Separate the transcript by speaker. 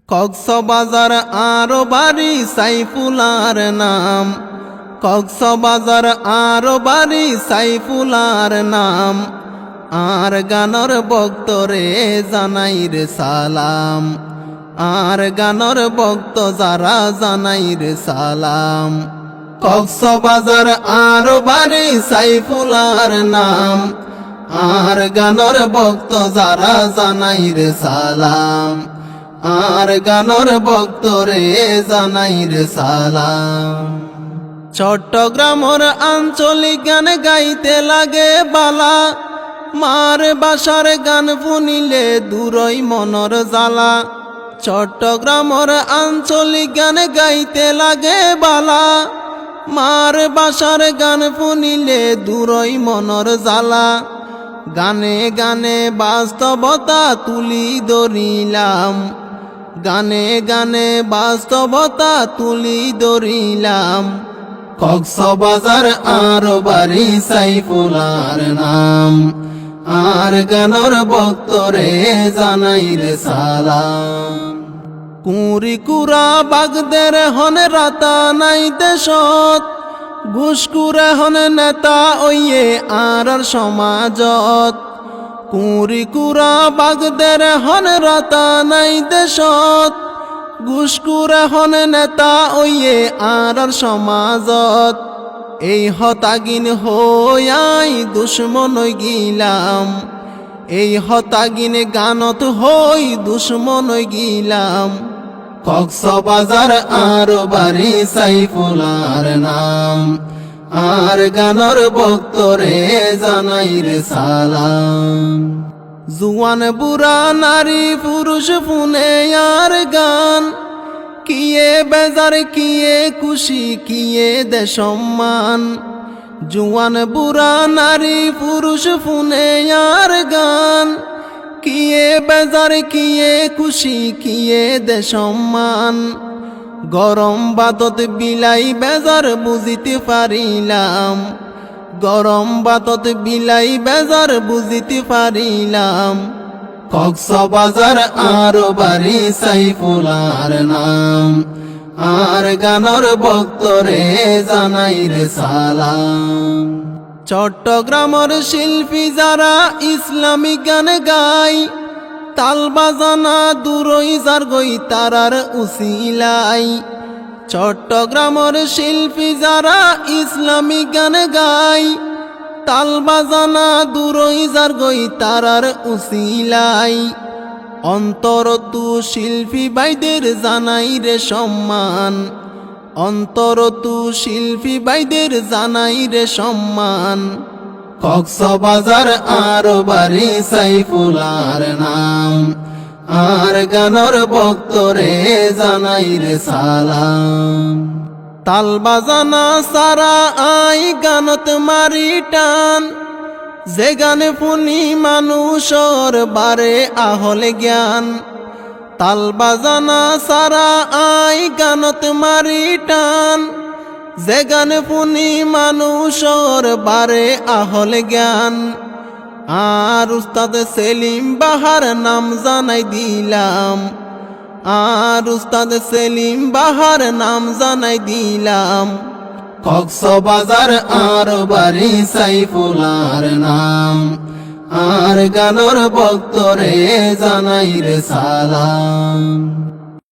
Speaker 1: কক্সবাজার আর বাড়ি সাইফুলার নাম, কক্সবাজার আর বাড়ি সাইফুলার নাম। আর গানর ভক্তরে জানাই রে সালাম, আর গানর ভক্ত যারা জানাই রে সালাম। কক্সবাজার আর বাড়ি সাইফুলার নাম, আর গানর ভক্ত যারা জানাই রে সালাম, আর গানর ভক্তরে জানাই রে সালাম। চট্টগ্রামের আঞ্চলিক গান গাইতে লাগে বালা, মার বাসার গান শুনিলে দূরই মনর জ্বালা। চট্টগ্রামের আঞ্চলিক গান গাইতে লাগে বালা, মার বাসার গান শুনিলে দূরই মনর জ্বালা। গানে গানে বাস্তবতা তুলি ধরিলাম, গানে গানে বাস্তবতা তুলি ধরিলাম। কক্সবাজার আর বাড়ি সাইফুলার নাম, আর গানর ভক্তরে জানাই রে সালাম। কুড়ি কুড়া বাগদের হন রাতা নাই দেশত, ঘুষকুরে হন নেতা ওইয়ে আর সমাজত। কুড়ি কুড়া বাগদের হন রাতা নাই দেশত, ঘুষকুরে হন নেতা ওইয়ে আর সমাজত। এই হতাগিন হই দুশ্মন গিলাম, এই হতাগিন গানত হই দুশ্মন গিলাম। কক্সবাজার আর বাড়ি সাইফুলার নাম, আর গানর ভক্তরে জানাই রে সালাম। জুয়ান বুড়া নারী পুরুষ ফুনে আর গান, কিয়ে বেজার কিয়ে খুশি কিয়ে দে সম্মান। জুয়ান বুড়া নারী পুরুষ ফুনে আর গান, কিয়ে বেজার কিয়ে খুশি কিয়ে দে সম্মান। গরম বাতত বিলাই বেজার বুঝিতে পারিলাম, গরম বাতত বিলাই বেজার বুঝিতে পারিলাম। কক্সবাজার আর বাড়ি সাইফুলার নাম, আর গানর ভক্তরে জানাই রে সালাম। চট্টগ্রামের শিল্পী যারা ইসলামিক গান গায়, তাল বাজানা দূরই যার গই তারার উসিলাই। চট্টগ্রামের শিল্পী যারা ইসলামিক গান গায়, তাল বাজানা দূরই যার গই তারার উসিলাই। অন্তরতু শিল্পী বাইদের জানাই রে সম্মান, অন্তরতু শিল্পী বাইদের জানাই রে সম্মান। কক্সবাজার আর বাড়ি সাইফুলার নাম, আর গানর ভক্তরে জানাই রে সালাম। তাল বাজানা সারা আই গানত মারি টান, যে গানে শুনি মানুষর বারে আহলে জ্ঞান। তাল বাজানা সারা আই গানত মারি টান, যে গানে শুনি মানুষর বারে আহলে জ্ঞান। আর উস্তাদ সেলিম বাহার নাম জানাই দিলাম, আর উস্তাদ সেলিম বাহার নাম জানাই দিলাম। কক্সবাজার আর বাড়ি সাইফুলার নাম, আর গানর ভক্তরে জানাই রে সালাম।